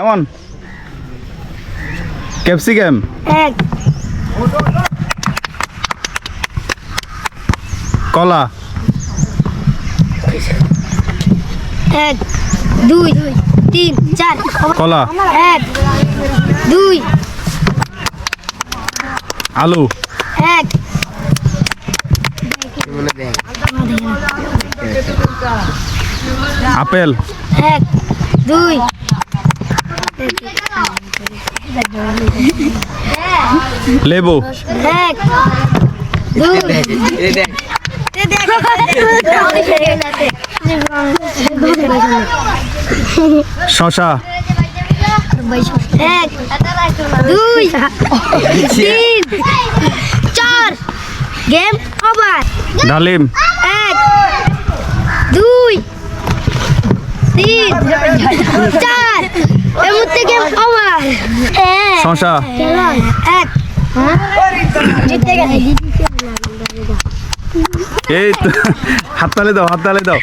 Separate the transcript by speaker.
Speaker 1: কেমন ক্যাপসিকাম
Speaker 2: এক
Speaker 1: কলা
Speaker 2: এক দুই তিন চার
Speaker 1: কলা
Speaker 2: এক দুই
Speaker 1: আলু
Speaker 2: এক
Speaker 1: আপেল
Speaker 2: এক দুই
Speaker 1: লেবু
Speaker 2: এক দুই
Speaker 1: শসা
Speaker 2: এক দুই তিন চার গেম ওভার
Speaker 1: ডালিম
Speaker 2: এক দুই তিন চার এর মধ্যে গেম ওভার
Speaker 1: শসা
Speaker 2: এক জিতে গেছে
Speaker 1: এই তো হাততালি দাও